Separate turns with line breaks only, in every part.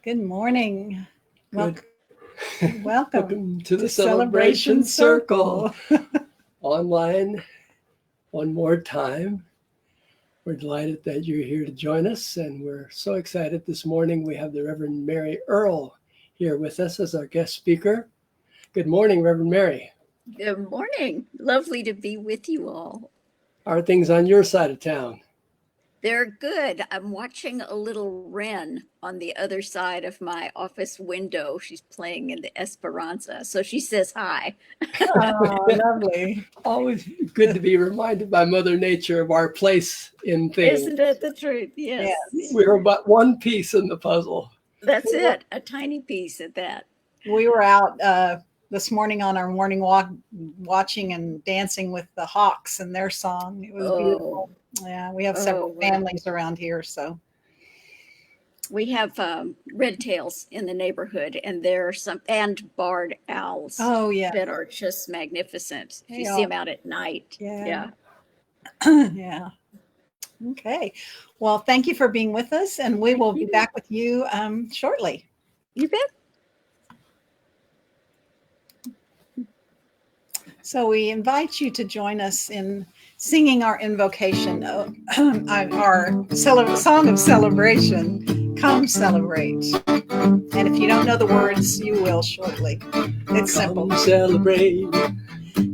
Good morning.
Good.
Welcome
to the Celebration Circle. Online one more time. We're delighted that you're here to join us, and we're so excited this morning. We have the Reverend Mary Cearle here with us as our guest speaker. Good morning, Reverend Mary.
Good morning. Lovely to be with you all.
How are things on your side of town?
They're good. I'm watching a little wren on the other side of my office window. She's playing in the Esperanza, so she says hi.
Oh, lovely.
Always good to be reminded by Mother Nature of our place in things.
Isn't that the truth? Yes.
We're about one piece in the puzzle.
That's it. A tiny piece at that.
We were out this morning on our morning walk, watching and dancing with the hawks and their song. It was beautiful. Yeah, we have several families around here, so.
We have red tails in the neighborhood, and there are some and barred owls.
Oh, yeah.
That are just magnificent. If you see them out at night.
Yeah. Yeah. Okay. Well, thank you for being with us, and we will be back with you shortly.
You bet.
So we invite you to join us in singing our invocation, our song of celebration, Come Celebrate. And if you don't know the words, you will shortly. It's simple.
Come celebrate,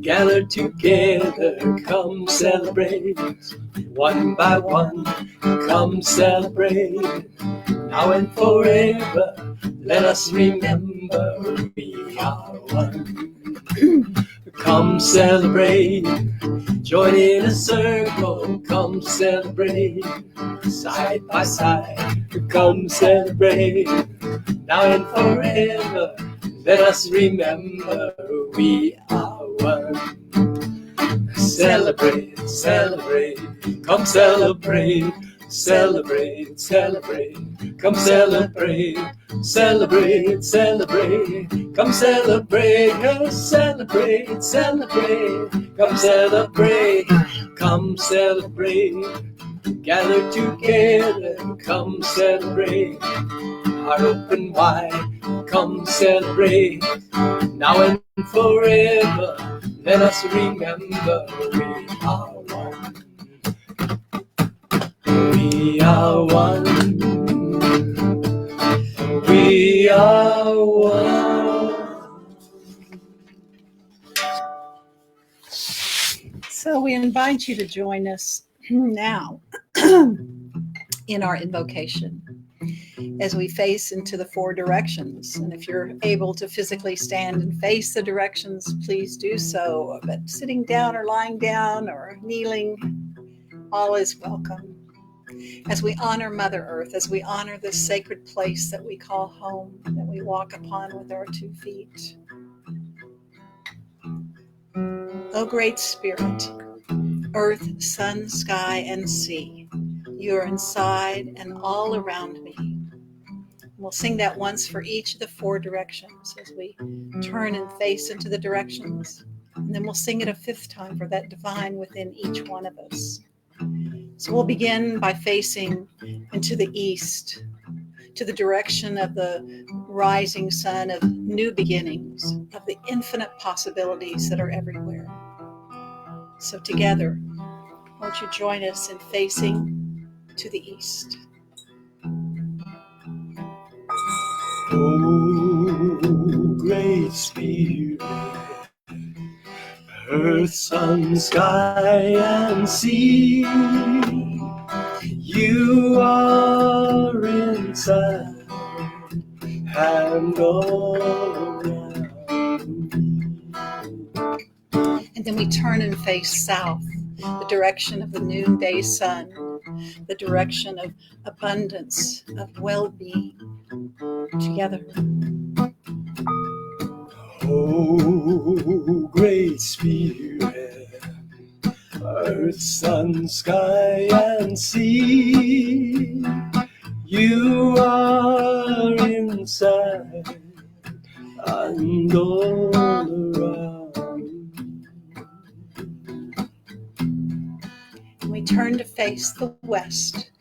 gather together, come celebrate, one by one, come celebrate, now and forever, let us remember we are one. Come celebrate, join in a circle, come celebrate, side by side, come celebrate, now and forever, let us remember we are one. Celebrate, celebrate, come celebrate, celebrate, celebrate, come celebrate, celebrate, celebrate, come celebrate, celebrate, celebrate, come celebrate, come celebrate, gather together, come celebrate, heart open wide, come celebrate, now and forever, let us remember we are one. We are one. We are one.
So we invite you to join us now in our invocation as we face into the four directions. And if you're able to physically stand and face the directions, please do so. But sitting down or lying down or kneeling, all is welcome. As we honor Mother Earth, as we honor this sacred place that we call home, that we walk upon with our 2 feet. O Great Spirit, earth, sun, sky, and sea, you are inside and all around me. We'll sing that once for each of the 4 directions as we turn and face into the directions. And then we'll sing it a 5th time for that divine within each one of us. So we'll begin by facing into the east, to the direction of the rising sun of new beginnings, of the infinite possibilities that are everywhere. So together, won't you join us in facing to the east?
Oh, Great Spirit, earth, sun, sky, and sea, you are inside and all around me.
And then we turn and face south, the direction of the noonday sun, the direction of abundance, of well-being. Together.
Oh, Great Spirit, earth, sun, sky, and sea, you are inside and all around.
And we turn to face the west,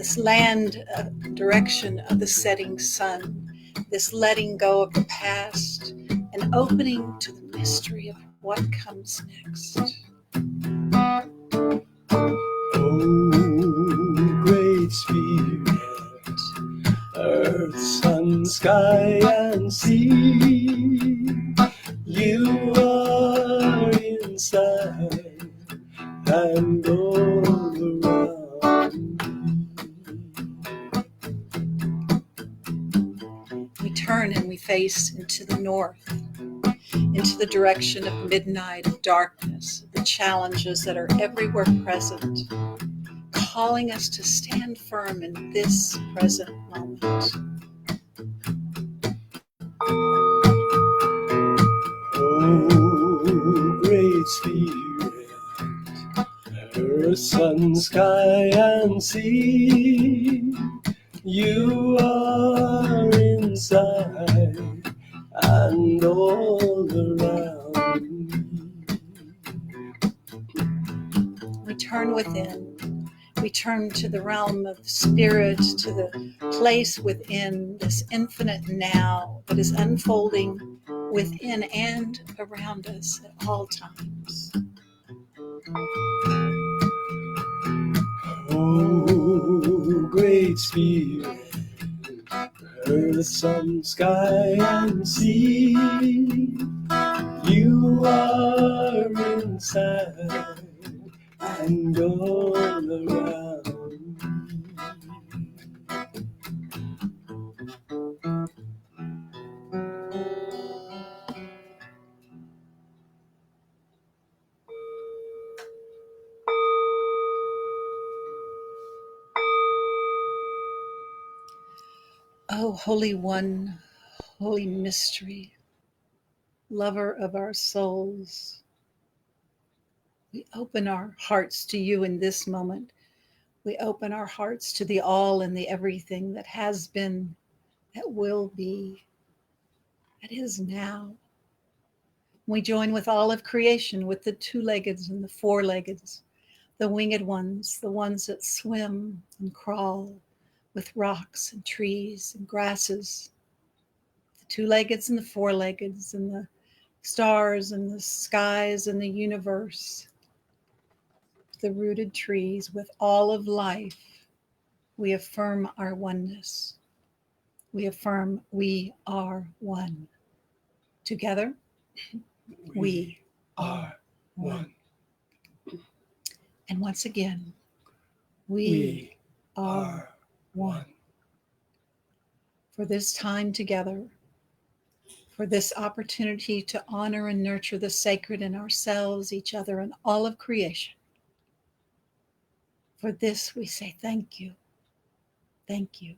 this land direction of the setting sun, this letting go of the past and opening to the mystery of what comes next.
Oh, great Spirit, earth, sun, sky, and sea, you are inside and all around me.
We turn and we face into the north, into the direction of midnight, of darkness, of the challenges that are everywhere present, calling us to stand firm in this present moment.
Oh, great Spirit, earth, sun, sky, and sea, you are inside and all around me.
We turn within. We turn to the realm of spirit, to the place within this infinite now that is unfolding within and around us at all times.
Oh, great Spirit, earth, sun, sky, and sea, you are inside and all around me.
Oh, Holy One, Holy Mystery, Lover of our souls, we open our hearts to you in this moment. We open our hearts to the all and the everything that has been, that will be, that is now. We join with all of creation, with the two-leggeds and the four-leggeds, the winged ones, the ones that swim and crawl, with rocks and trees and grasses, the two-leggeds and the four-leggeds and the stars and the skies and the universe, the rooted trees, with all of life. We affirm our oneness. We affirm we are one. Together, we are one. And once again, we are one. For this time together, for this opportunity to honor and nurture the sacred in ourselves, each other, and all of creation. For this we say thank you, thank you,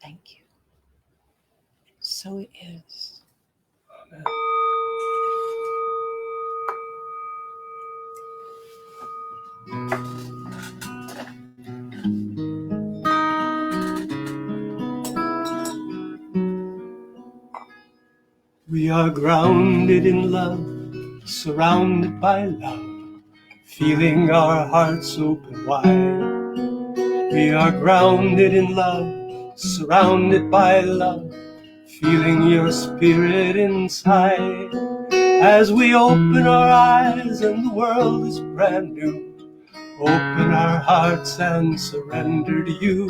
thank you. So it is.
Amen. We are grounded in love, surrounded by love, feeling our hearts open wide. We are grounded in love, surrounded by love, feeling your spirit inside. As we open our eyes and the world is brand new, open our hearts and surrender to you.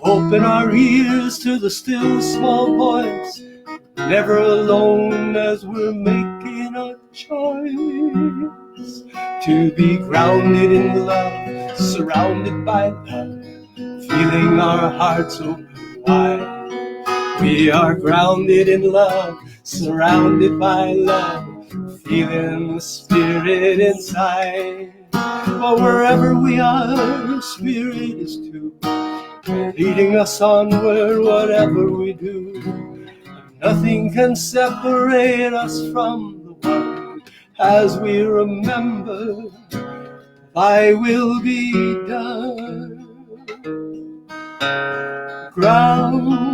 Open our ears to the still small voice, never alone as we're making a choice to be grounded in love, surrounded by love, feeling our hearts open wide. We are grounded in love, surrounded by love, feeling the spirit inside. But wherever we are, spirit is too, leading us onward, whatever we do. Nothing can separate us from the one, as we remember, thy will be done. Grounded,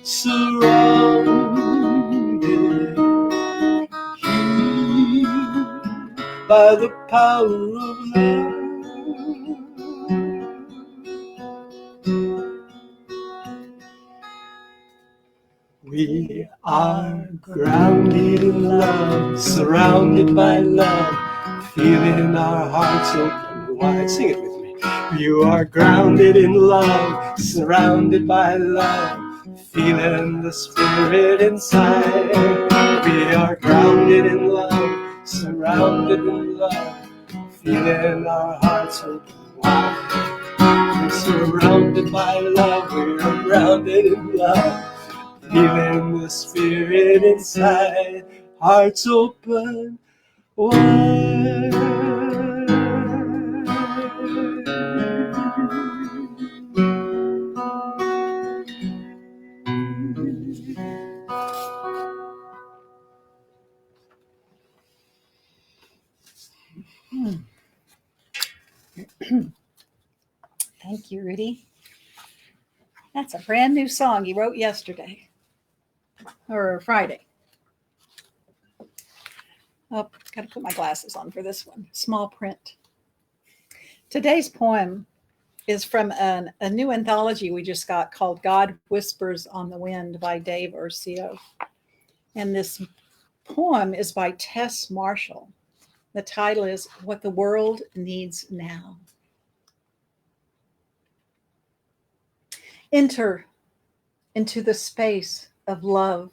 surrounded, healed by the power of love. We are grounded in love, surrounded by love, feeling our hearts open wide. Sing it with me. You are grounded in love, surrounded by love, feeling the spirit inside. We are grounded in love, surrounded in love, feeling our hearts open wide. We're surrounded by love, we're grounded in love, feeling the spirit inside, hearts open wide.
Thank you, Rudi. That's a brand new song you wrote yesterday or Friday. Oh, got to put my glasses on for this one. Small print. Today's poem is from a new anthology we just got called God Whispers on the Wind by Dave Urcio. And this poem is by Tess Marshall. The title is What the World Needs Now. Enter into the space of love.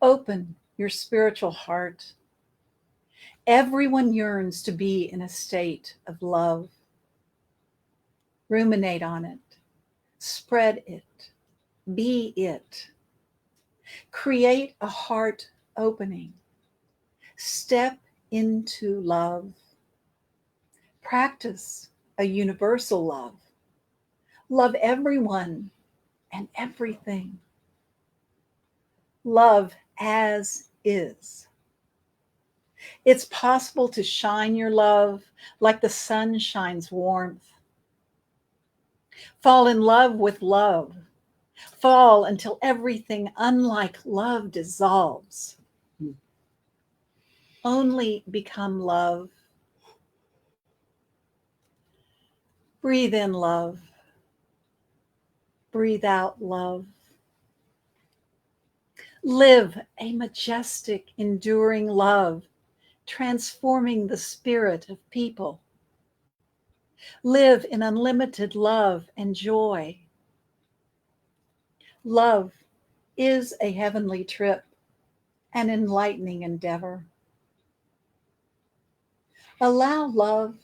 Open your spiritual heart. Everyone yearns to be in a state of love. Ruminate on it. Spread it. Be it. Create a heart opening. Step into love. Practice a universal love. Love everyone and everything. Love as is. It's possible to shine your love like the sun shines warmth. Fall in love with love. Fall until everything unlike love dissolves. Only become love. Breathe in love. Breathe out love. Live a majestic, enduring love, transforming the spirit of people. Live in unlimited love and joy. Love is a heavenly trip, an enlightening endeavor. Allow love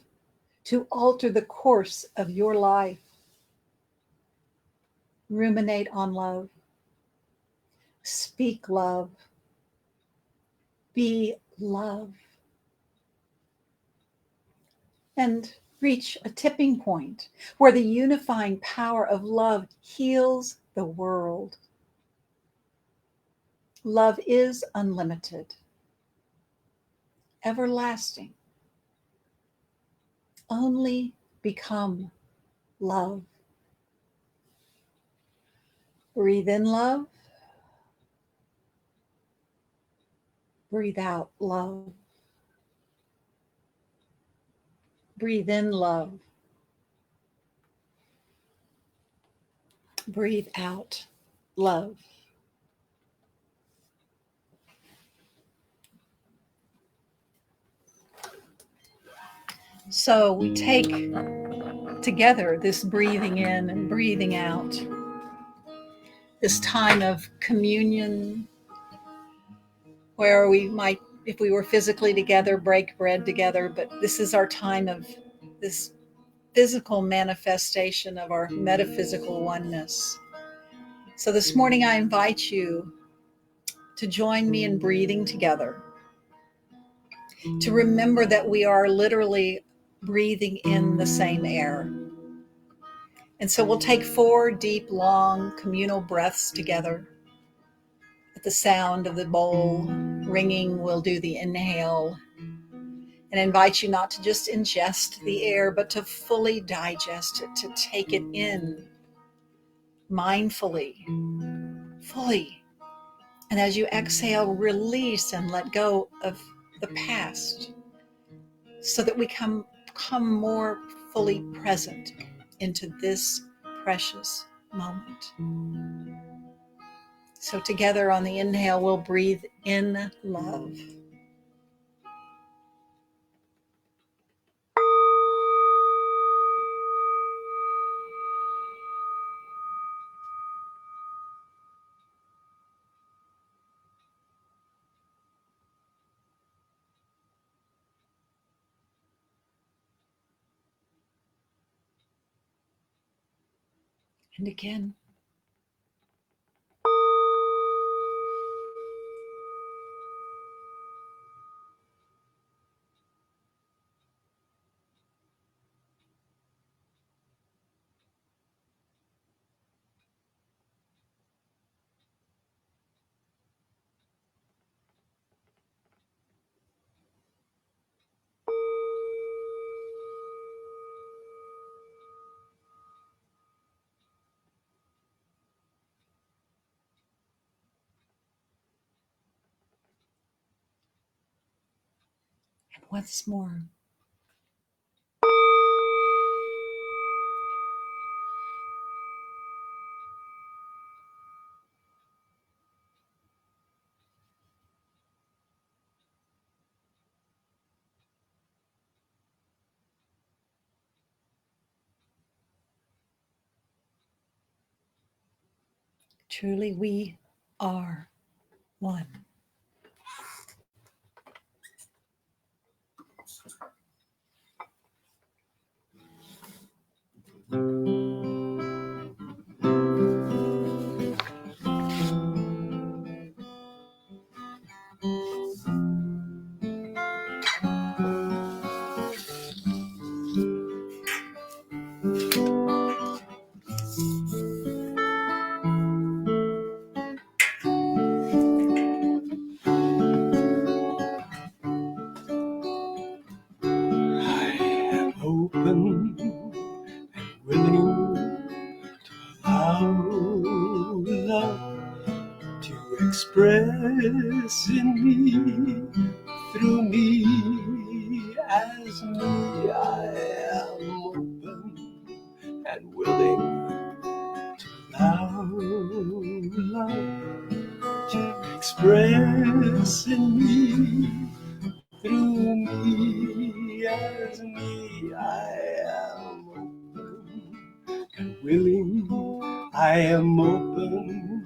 to alter the course of your life. Ruminate on love. Speak love. Be love. And reach a tipping point where the unifying power of love heals the world. Love is unlimited, everlasting. Only become love. Breathe in love. Breathe out love. Breathe in love. Breathe out love. So we take together this breathing in and breathing out, this time of communion where we might, if we were physically together, break bread together, but this is our time of this physical manifestation of our metaphysical oneness. So this morning I invite you to join me in breathing together, to remember that we are literally breathing in the same air. And so we'll take 4 deep, long communal breaths together. At the sound of the bowl ringing, we'll do the inhale and invite you not to just ingest the air, but to fully digest it, to take it in mindfully, fully. And as you exhale, release and let go of the past so that we come more fully present into this precious moment. So together on the inhale, we'll breathe in love. And again. And once more. Truly, we are one.
Open and willing to allow love to express in me, through me, as me. I am open and willing to allow love to express in me, through me, as me. I am open and willing. I am open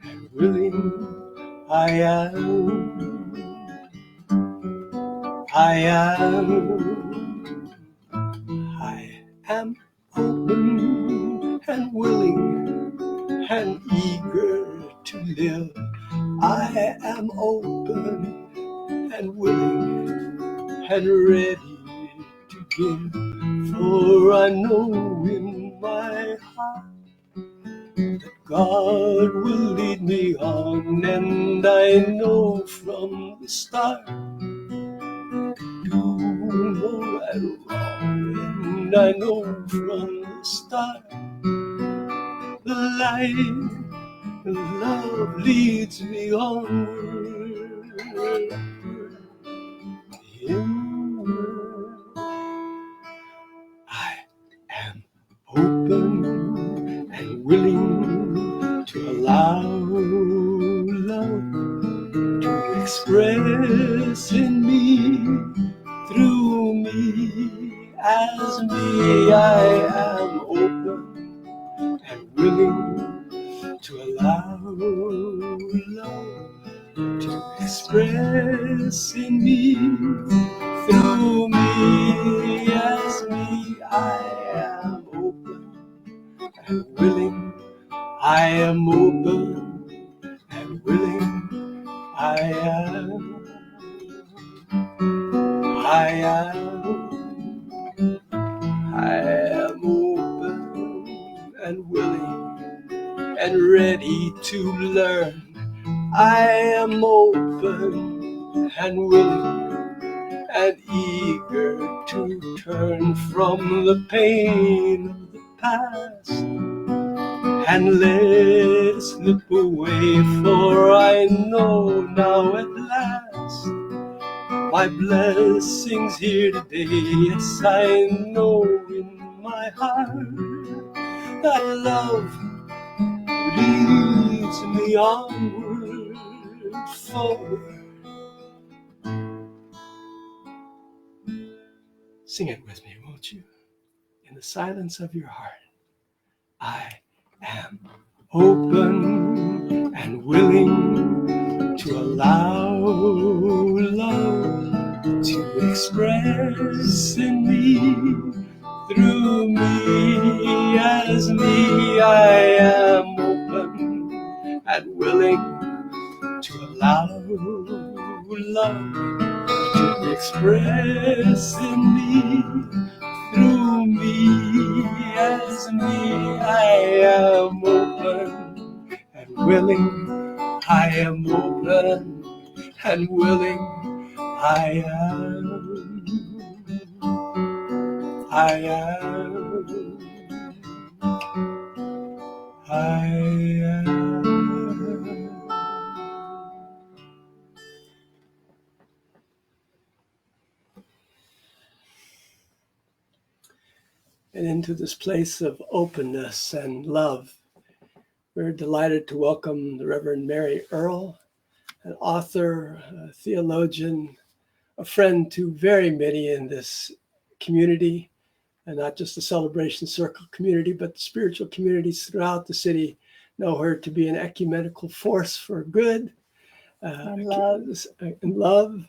and willing. I am. I am. I am open and willing and eager to live. I am open and willing and ready to give, for I know in my heart that God will lead me on, and I know from the start do no right or wrong, and I know from the start the light of love leads me onward, inward. I am open and willing to allow love to express in me, through me, as me. I am open and willing to allow love to express in me, through me, as me. I am open and willing. I am open and willing. I am. I am. I am open and willing and ready to learn. I am open and willing and eager to turn from the pain of the past and let it slip away, for I know now at last my blessings here today. Yes, I know in my heart that love leads leads me onward, forward. Sing it with me, won't you? In the silence of your heart, I am open and willing to allow love to express in me, through me, as me. I am open and willing to allow love to express in me, through me, as me. I am open and willing. I am open and willing. I am. I am. I am. And into this place of openness and love, we're delighted to welcome the Reverend Mary Cearle, an author, a theologian, a friend to very many in this community, and not just the Celebration Circle community, but the spiritual communities throughout the city know her to be an ecumenical force for good
And love.
and love,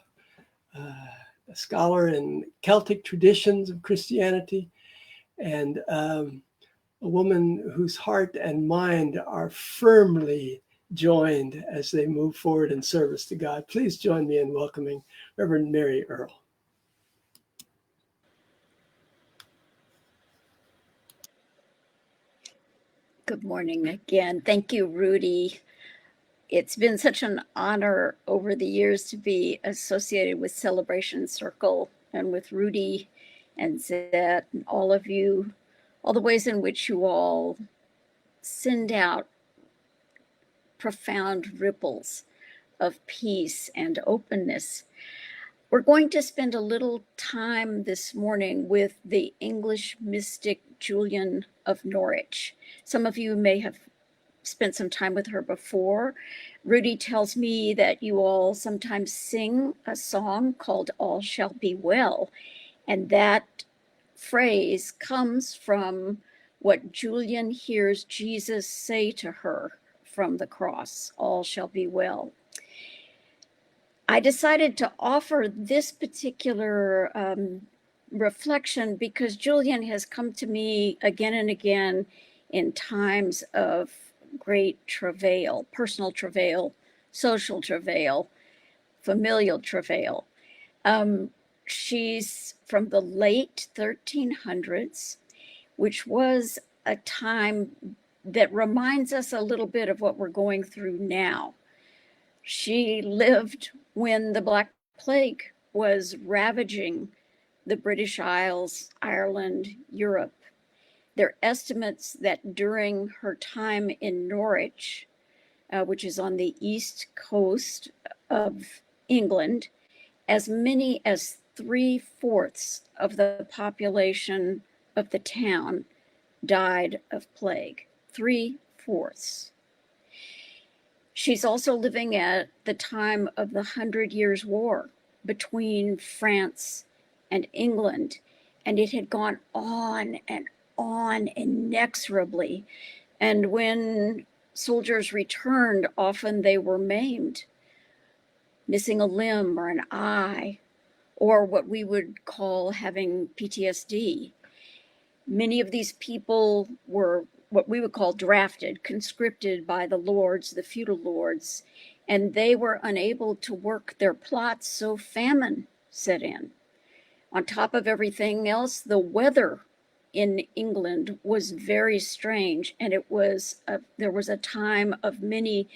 a scholar in Celtic traditions of Christianity, and a woman whose heart and mind are firmly joined as they move forward in service to God. Please join me in welcoming Reverend Mary Cearle.
Good morning again. Thank you, Rudi. It's been such an honor over the years to be associated with Celebration Circle and with Rudi and Zet and all of you, all the ways in which you all send out profound ripples of peace and openness. We're going to spend a little time this morning with the English mystic Julian of Norwich. Some of you may have spent some time with her before. Rudi tells me that you all sometimes sing a song called All Shall Be Well, and that phrase comes from what Julian hears Jesus say to her from the cross, all shall be well. I decided to offer this particular reflection because Julian has come to me again and again in times of great travail, personal travail, social travail, familial travail. She's from the late 1300s, which was a time that reminds us a little bit of what we're going through now. She lived when the Black Plague was ravaging the British Isles, Ireland, Europe. There are estimates that during her time in Norwich, which is on the east coast of England, as many as 3/4 of the population of the town died of plague. 3/4. She's also living at the time of the 100 Years' War between France and England, and it had gone on inexorably. And when soldiers returned, often they were maimed, missing a limb or an eye, or what we would call having PTSD. Many of these people were what we would call drafted, conscripted by the lords, the feudal lords, and they were unable to work their plots, so famine set in. On top of everything else, the weather in England was very strange, and there was a time of many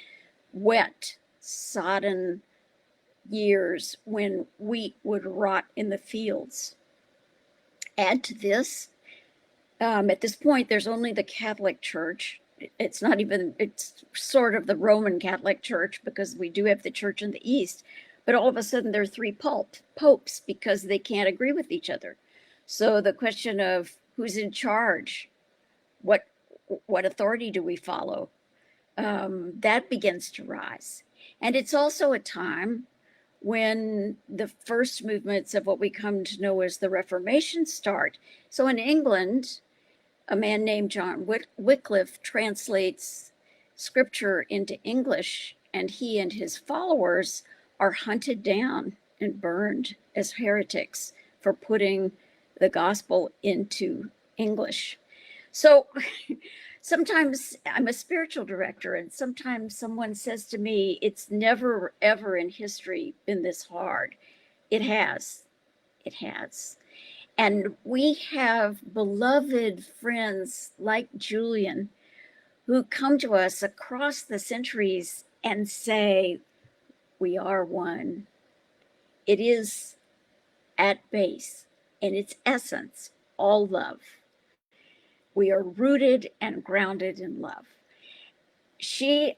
wet, sodden years when wheat would rot in the fields. Add to this, at this point, there's only the Catholic Church. It's sort of the Roman Catholic Church because we do have the church in the East, but all of a sudden there are 3 popes because they can't agree with each other. So the question of who's in charge, what authority do we follow? that begins to rise. And it's also a time when the first movements of what we come to know as the Reformation start. So in England, a man named John Wycliffe translates scripture into English, and he and his followers are hunted down and burned as heretics for putting the gospel into English. So sometimes I'm a spiritual director, and sometimes someone says to me, it's never, ever in history been this hard. It has. It has. And we have beloved friends like Julian who come to us across the centuries and say, we are one. It is at base, in its essence, all love. We are rooted and grounded in love. She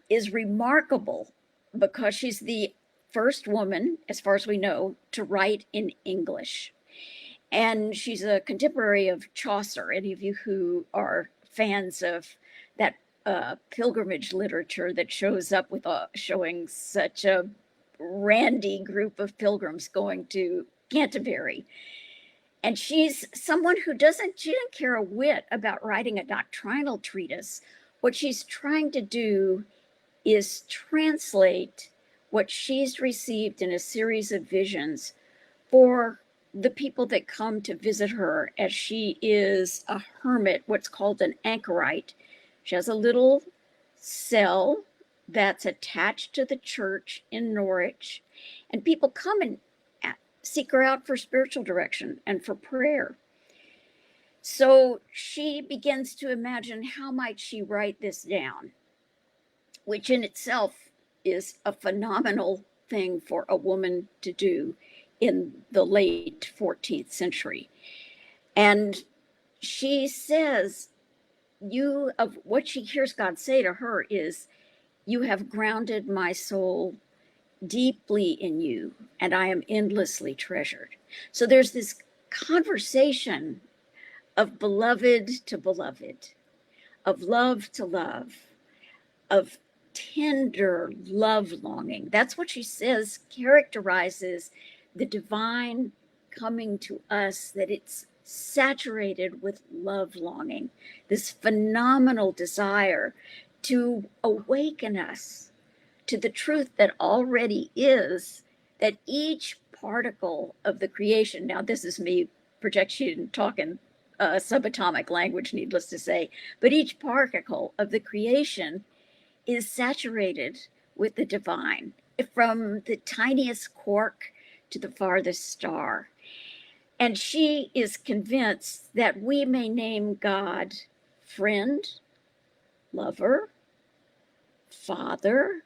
is remarkable because she's the first woman, as far as we know, to write in English. And she's a contemporary of Chaucer. Any of you who are fans of that pilgrimage literature that shows up with showing such a randy group of pilgrims going to Canterbury. And she's someone who she didn't care a whit about writing a doctrinal treatise. What she's trying to do is translate what she's received in a series of visions for the people that come to visit her, as she is a hermit, what's called an anchorite. She has a little cell that's attached to the church in Norwich, and people come and seek her out for spiritual direction and for prayer. So she begins to imagine, how might she write this down, which in itself is a phenomenal thing for a woman to do in the late 14th century. And she says, what she hears God say to her is, you have grounded my soul deeply in you, and I am endlessly treasured. So there's this conversation of beloved to beloved, of love to love, of tender love longing. That's what she says characterizes the divine coming to us, that it's saturated with love longing, this phenomenal desire to awaken us to the truth that already is, that each particle of the creation, now this is me projection talking subatomic language, needless to say, but each particle of the creation is saturated with the divine, from the tiniest quark to the farthest star. And she is convinced that we may name God friend, lover, father,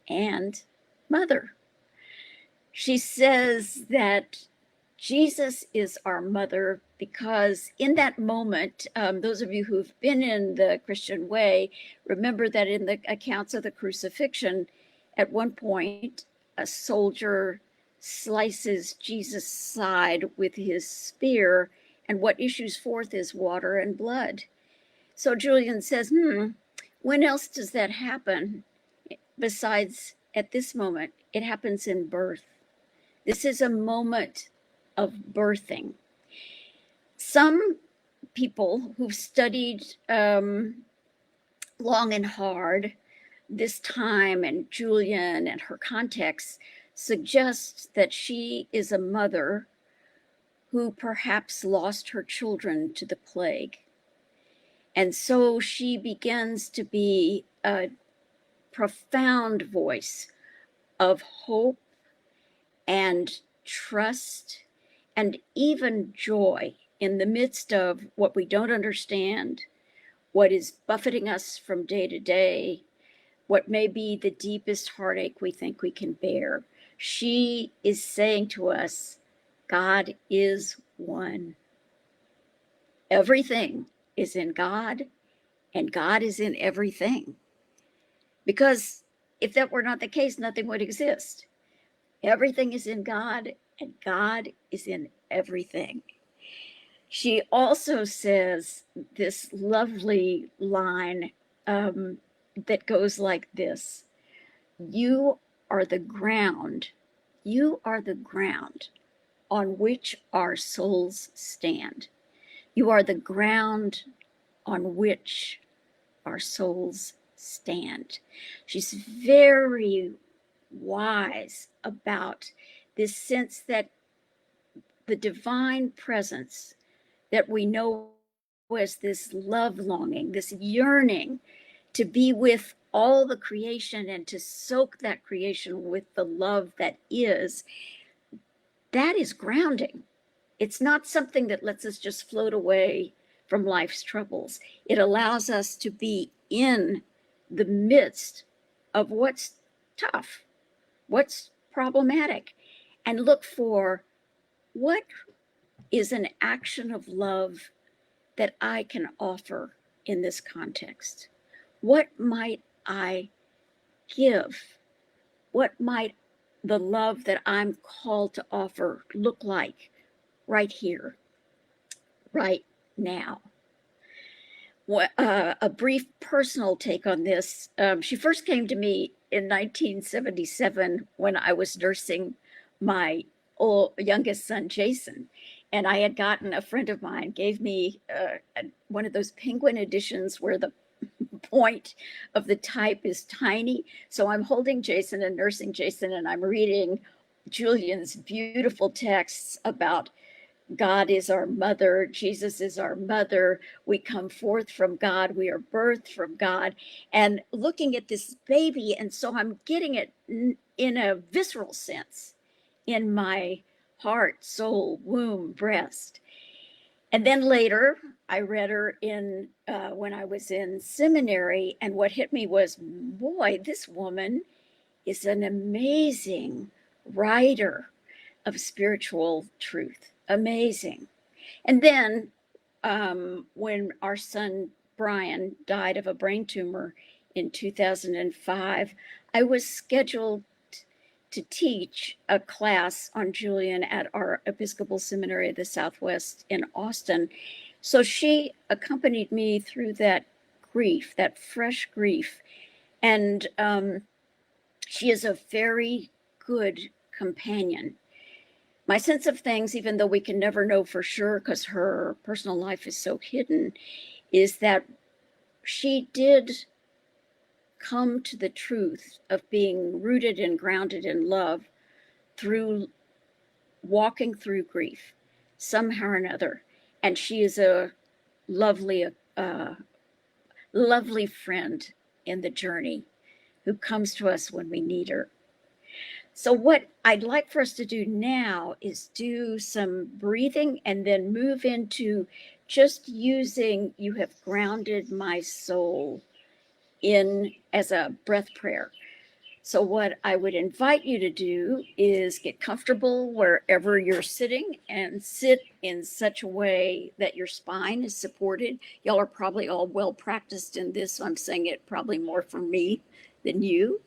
and mother. She says that Jesus is our mother because in that moment, those of you who've been in the Christian way, remember that in the accounts of the crucifixion, at one point, a soldier slices Jesus' side with his spear, and what issues forth is water and blood. So Julian says, when else does that happen? Besides at this moment, it happens in birth. This is a moment of birthing. Some people who've studied long and hard this time and Julian and her context suggest that she is a mother who perhaps lost her children to the plague. And so she begins to be a profound voice of hope and trust and even joy in the midst of what we don't understand, what is buffeting us from day to day, what may be the deepest heartache we think we can bear. She is saying to us, God is one. Everything is in God, and God is in everything. Because if that were not the case, nothing would exist. Everything is in God, and God is in everything. She also says this lovely line, that goes like this: you are the ground, you are the ground on which our souls stand. You are the ground on which our souls stand. She's very wise about this sense that the divine presence that we know as this love longing, this yearning to be with all the creation and to soak that creation with the love that is, that is grounding. It's not something that lets us just float away from life's troubles. It allows us to be in the midst of what's tough, what's problematic, and look for what is an action of love that I can offer in this context. What might I give? What might the love that I'm called to offer look like right here, right now? A brief personal take on this. She first came to me in 1977 when I was nursing my youngest son, Jason. And I had gotten, a friend of mine gave me one of those Penguin editions where the point of the type is tiny. So I'm holding Jason and nursing Jason, and I'm reading Julian's beautiful texts about God is our mother, Jesus is our mother, we come forth from God, we are birthed from God, and looking at this baby. And so I'm getting it in a visceral sense in my heart, soul, womb, breast. And then later, I read her in when I was in seminary, and what hit me was, boy, this woman is an amazing writer of spiritual truth. Amazing. And then when our son Brian died of a brain tumor in 2005, I was scheduled to teach a class on Julian at our Episcopal Seminary of the Southwest in Austin. So she accompanied me through that grief, that fresh grief. And she is a very good companion. My sense of things, even though we can never know for sure because her personal life is so hidden, is that she did come to the truth of being rooted and grounded in love through walking through grief somehow or another. And she is a lovely, lovely friend in the journey who comes to us when we need her. So what I'd like for us to do now is do some breathing and then move into just using "You have grounded my soul" in as a breath prayer. So what I would invite you to do is get comfortable wherever you're sitting and sit in such a way that your spine is supported. Y'all are probably all well practiced in this, so I'm saying it probably more for me than you,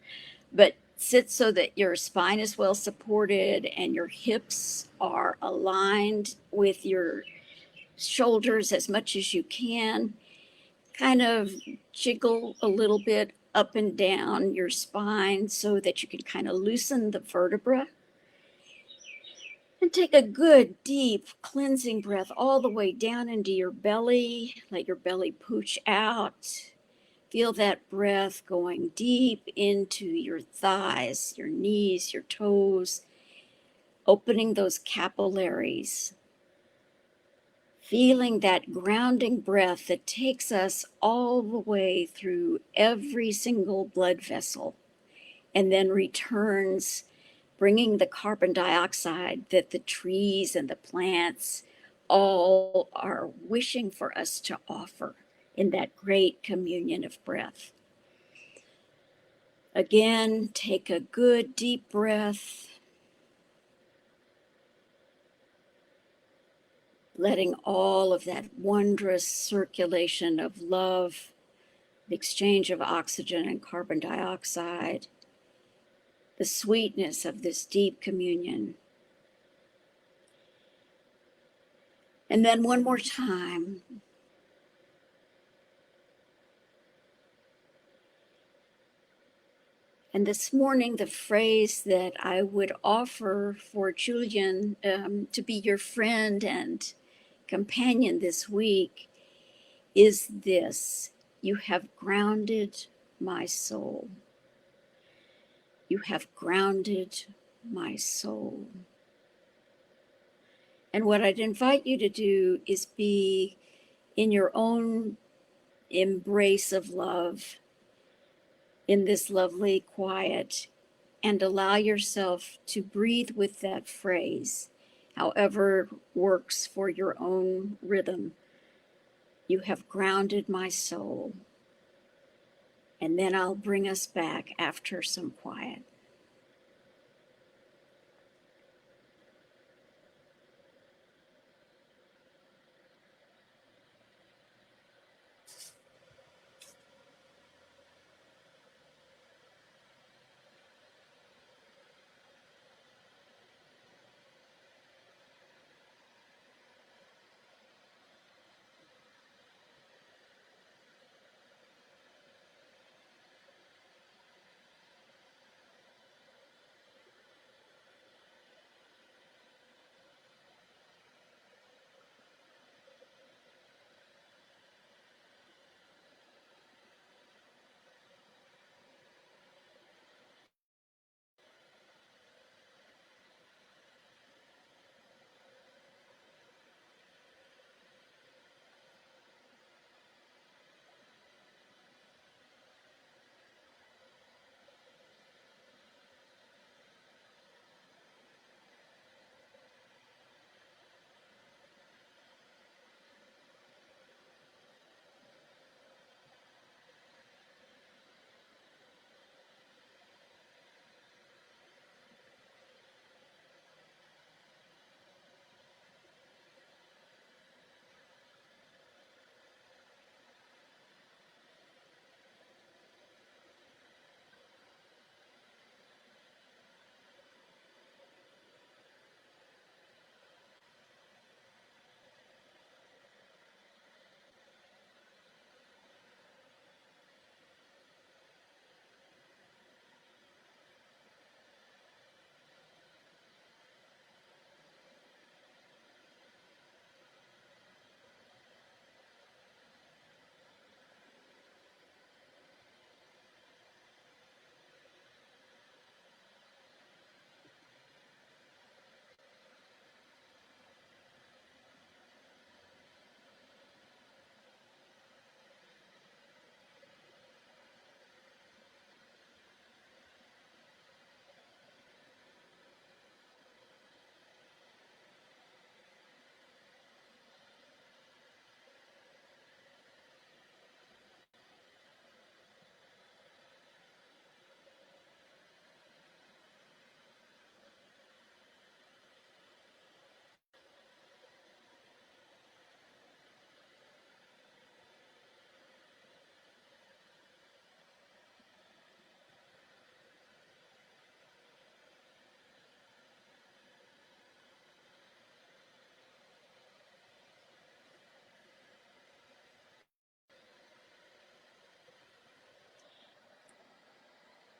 but sit so that your spine is well supported and your hips are aligned with your shoulders as much as you can. Kind of jiggle a little bit up and down your spine so that you can kind of loosen the vertebra. And take a good, deep, cleansing breath all the way down into your belly. Let your belly pooch out. Feel that breath going deep into your thighs, your knees, your toes, opening those capillaries. Feeling that grounding breath that takes us all the way through every single blood vessel and then returns, bringing the carbon dioxide that the trees and the plants all are wishing for us to offer in that great communion of breath. Again, take a good deep breath, letting all of that wondrous circulation of love, the exchange of oxygen and carbon dioxide, the sweetness of this deep communion. And then one more time, And this morning, the phrase that I would offer for Julian to be your friend and companion this week is this: you have grounded my soul. You have grounded my soul. And what I'd invite you to do is be in your own embrace of love in this lovely quiet, and allow yourself to breathe with that phrase, however works for your own rhythm. You have grounded my soul. And then I'll bring us back after some quiet.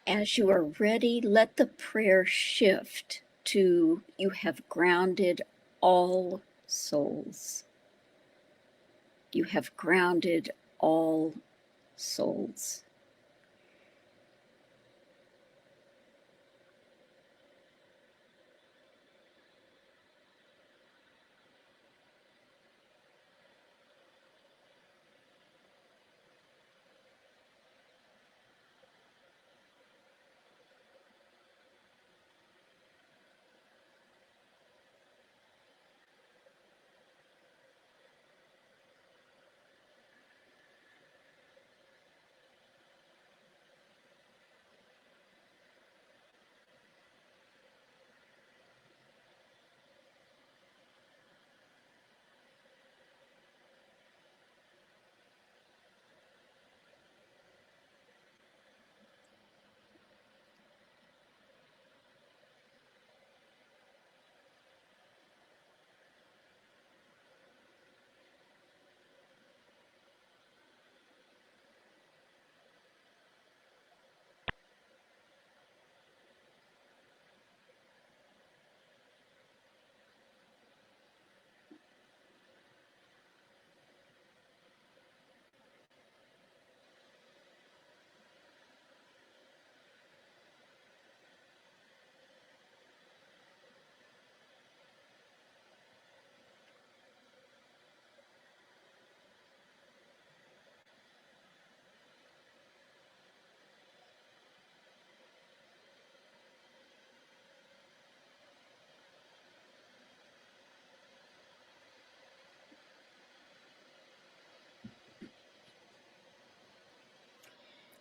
As you are ready, let the prayer shift to you have grounded all souls. You have grounded all souls.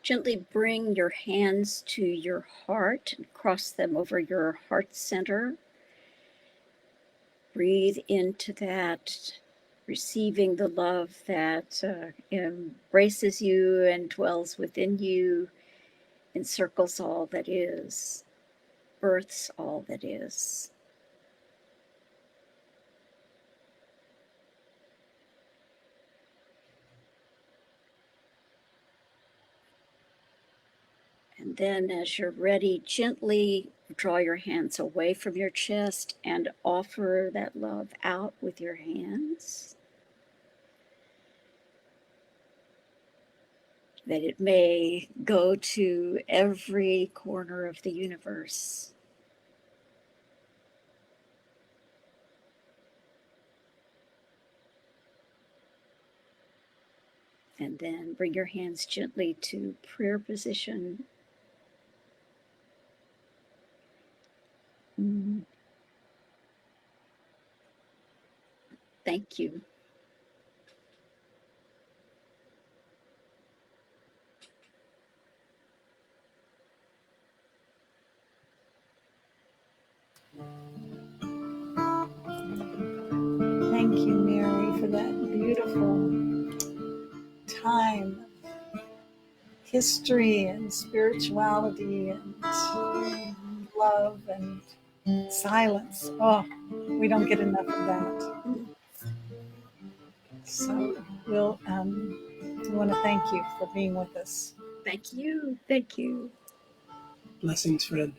Gently bring your hands to your heart and cross them over your heart center. Breathe into that, receiving the love that embraces you and dwells within you, encircles all that is, births all that is. And then as you're ready, gently draw your hands away from your chest and offer that love out with your hands. That it may go to every corner of the universe. And then bring your hands gently to prayer position. Thank you.
Thank you, Mary, for that beautiful time of history and spirituality and love and silence. Oh, we don't get enough of that. So we want to thank you for being with us.
Thank you. Thank you.
Blessings, friend.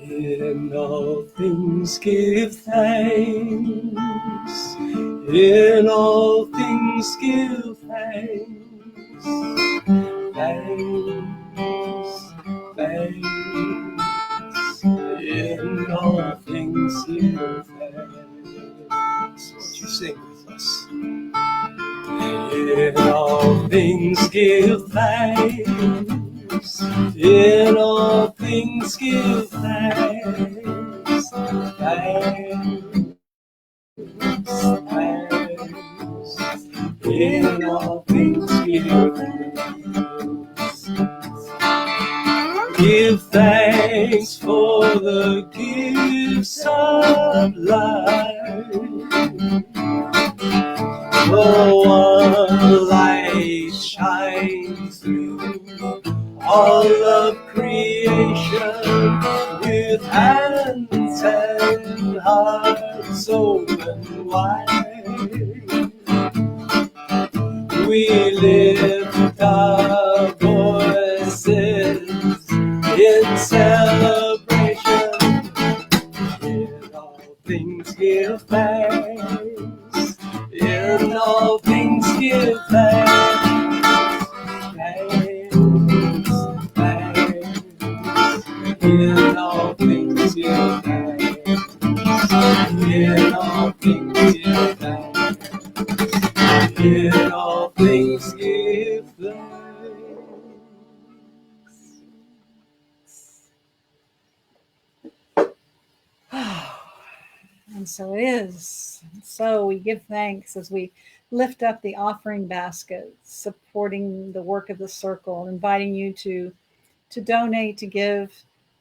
In all things give thanks. In all things give thanks. Thanks, thanks. In all things give thanks. Won't you sing with us? In all things give thanks. In all things give thanks. Thanks, thanks. In all things give thanks. Give thanks for the gifts of life. The one light shines through all of creation, with hands and hearts open wide. We lift our voices in celebration. In all things give thanks. In all things give thanks. Thanks, thanks. In all things give thanks. In all things give thanks. In all things give thanks.
And so it is. So we give thanks as we lift up the offering basket, supporting the work of the circle, inviting you to donate, to give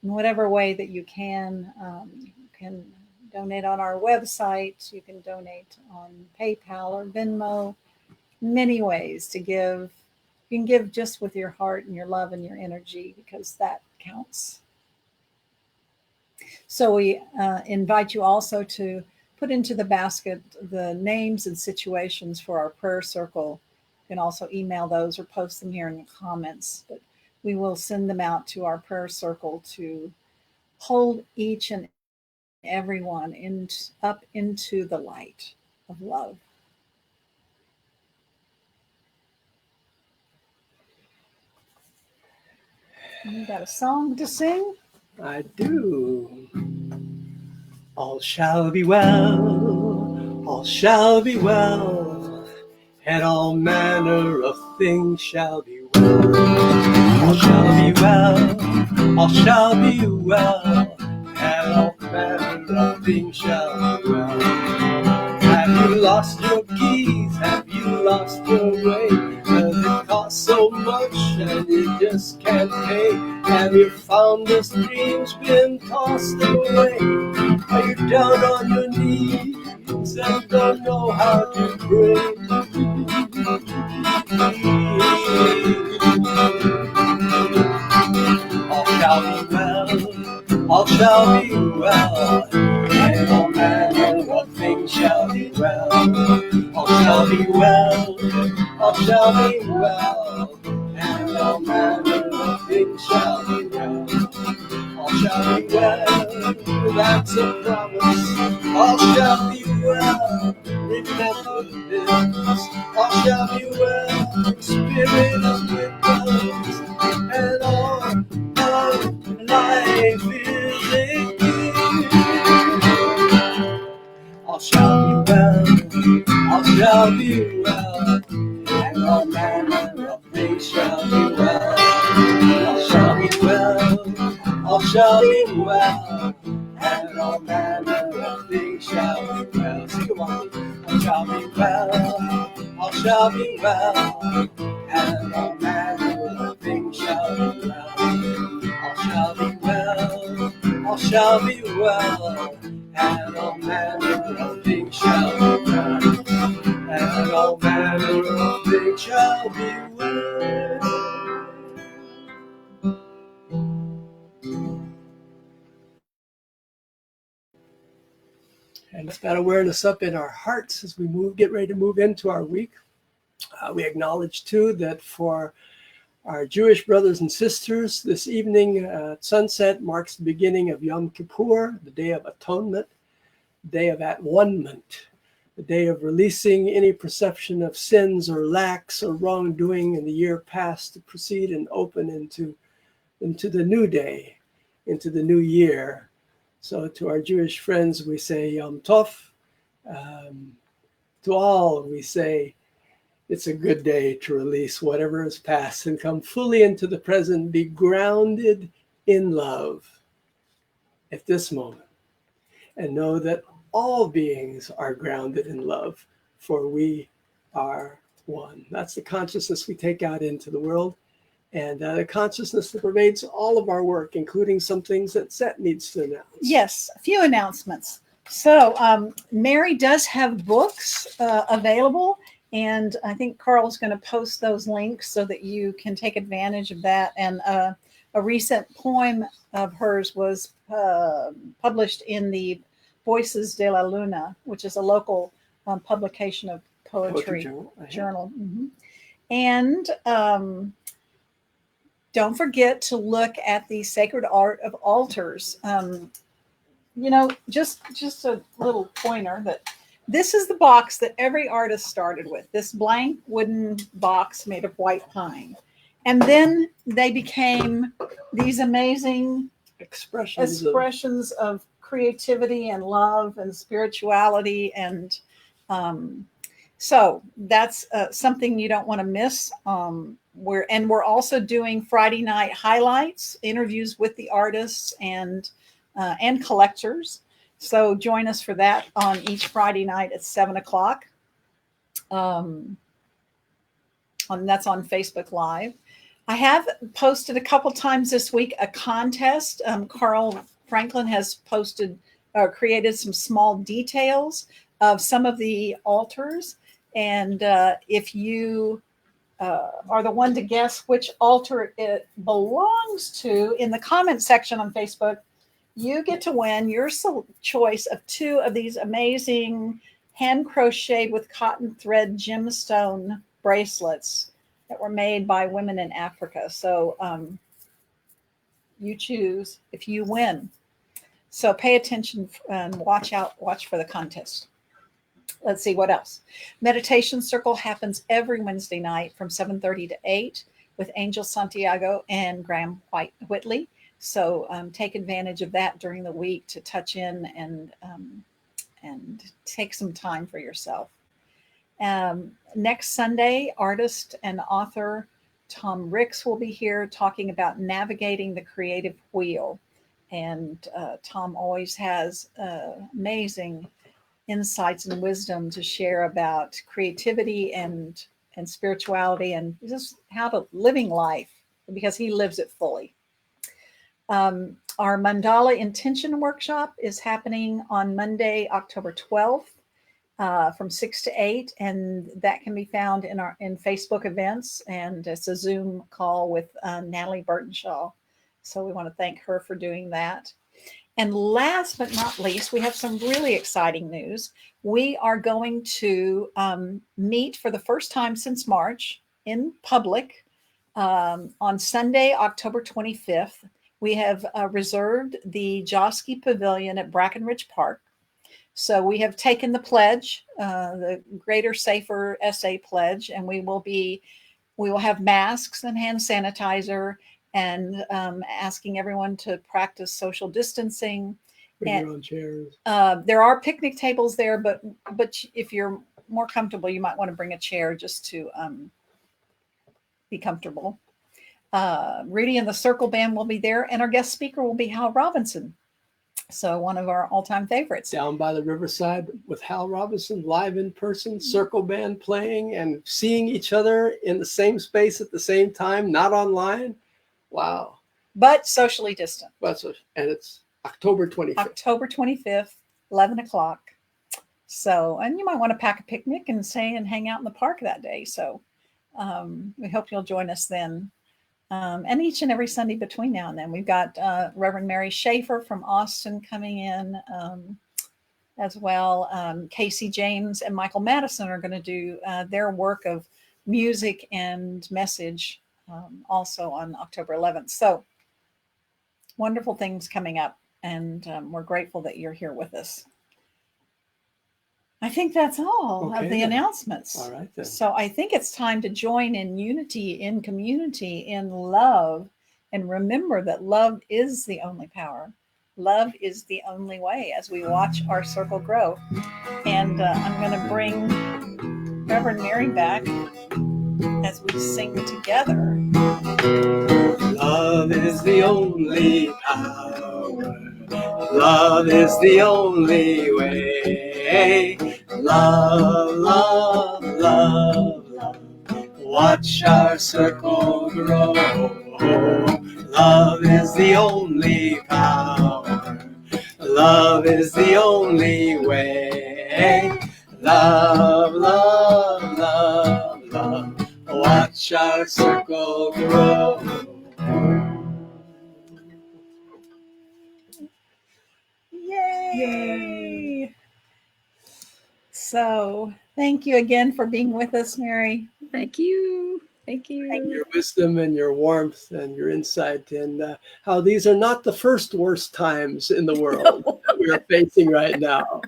in whatever way that you can. You can donate on our website. You can donate on PayPal or Venmo. Many ways to give. You can give just with your heart and your love and your energy, because that counts. So we invite you also to put into the basket the names and situations for our prayer circle. You can also email those or post them here in the comments, but we will send them out to our prayer circle to hold each and everyone up into the light of love. You got a song to sing?
I do. All shall be well, all shall be well, and all manner of things shall be well. All shall be well, all shall be well, and all manner of things shall be well. Have you lost your keys? Have you lost your way? Does it cost so much and you just can't pay? Have you found this dream's been tossed away? Are you down on your knees and don't know how to pray? All shall be well, all shall be well, and all manner of things shall be well. All shall be well, all shall be well, and all manner of things shall be well. All shall be well, that's a promise. All shall be well, remember this. All shall be well, Spirit is with us, and all of life is in you. All shall be well, all shall be well, and all manner of things shall be well. All shall be well, all shall be well, and all manner of things shall be well. Sing along. All shall be well, all shall be well, and all manner of things shall be well. All shall be well, all shall be well, and all manner of things shall be well, and all manner of things shall be well. And it's that awareness up in our hearts as we get ready to move into our week. We acknowledge too that for our Jewish brothers and sisters, this evening at sunset marks the beginning of Yom Kippur, the Day of Atonement, the Day of At-One-ment, the day of releasing any perception of sins or lacks or wrongdoing in the year past to proceed and open into the new day, into the new year. So to our Jewish friends, we say Yom Tov. To all, we say it's a good day to release whatever is past and come fully into the present, be grounded in love at this moment, and know that all beings are grounded in love, for we are one. That's the consciousness we take out into the world, and the consciousness that pervades all of our work, including some things that Set needs to announce.
Yes, a few announcements. So Mary does have books available, and I think Carl's going to post those links so that you can take advantage of that. And a recent poem of hers was published in the Voices de la Luna, which is a local publication of poetry journal. Mm-hmm. And don't forget to look at the Sacred Art of Altars. Just a little pointer that this is the box that every artist started with, this blank wooden box made of white pine. And then they became these amazing expressions of creativity and love and spirituality. And so that's something you don't want to miss. We're also doing Friday night highlights, interviews with the artists and collectors. So join us for that on each Friday night at 7:00. That's on Facebook Live. I have posted a couple times this week a contest. Carl Franklin has created some small details of some of the altars. And if you are the one to guess which altar it belongs to in the comment section on Facebook, you get to win your choice of 2 of these amazing hand crocheted with cotton thread gemstone bracelets that were made by women in Africa. So you choose if you win. So pay attention and watch for the contest. Let's see what else. Meditation Circle happens every Wednesday night from 7:30 to 8 with Angel Santiago and Graham Whitley. So take advantage of that during the week to touch in and take some time for yourself. Next Sunday, artist and author Tom Ricks will be here talking about navigating the creative wheel. And Tom always has amazing insights and wisdom to share about creativity and spirituality and just how to living life, because he lives it fully. Our mandala intention workshop is happening on Monday, October 12th, from 6 to 8, and that can be found in Facebook events, and it's a Zoom call with Natalie Burtonshaw. So we want to thank her for doing that. And last but not least, we have some really exciting news. We are going to meet for the first time since March in public on Sunday, October 25th. We have reserved the Josky Pavilion at Brackenridge Park. So we have taken the pledge, the Greater Safer SA pledge, and we will have masks and hand sanitizer, and asking everyone to practice social distancing.
Bring your own chairs.
There are picnic tables there, but if you're more comfortable, you might want to bring a chair just to be comfortable. Rudi and the Circle Band will be there, and our guest speaker will be Hal Robinson. So one of our all-time favorites.
Down by the riverside with Hal Robinson, live in person, Circle Band playing, and seeing each other in the same space at the same time, not online. Wow.
But socially distant.
And it's October 25th.
October 25th, 11 o'clock. So, and you might want to pack a picnic and stay and hang out in the park that day. So we hope you'll join us then. And each and every Sunday between now and then. We've got Reverend Mary Cearle from Austin coming in as well. Casey James and Michael Madison are going to do their work of music and message also on October 11th. So wonderful things coming up, and we're grateful that you're here with us. I think that's all of the announcements.
All right, then.
So I think it's time to join in unity, in community, in love, and remember that love is the only power. Love is the only way as we watch our circle grow. And I'm going to bring Reverend Mary back as we sing together.
Love is the only power. Love is the only way. Love, love, love, love. Watch our circle grow. Love is the only power. Love is the only way. Love, love, love, love. Watch our circle grow.
Yay! So thank you again for being with us, Mary.
Thank you. Thank you.
And your wisdom and your warmth and your insight, and how these are not the first worst times in the world that we are facing right now.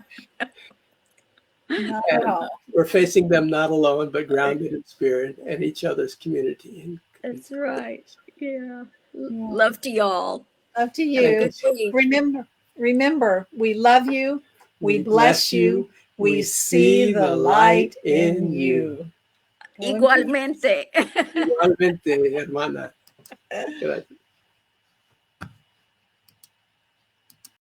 Not at all.
We're facing them not alone, but grounded in spirit and each other's community.
That's right. Yeah. Love to y'all.
Love to you. Remember, we love you. We bless you. We see the light in you.
Igualmente.
Igualmente, hermana. Gracias.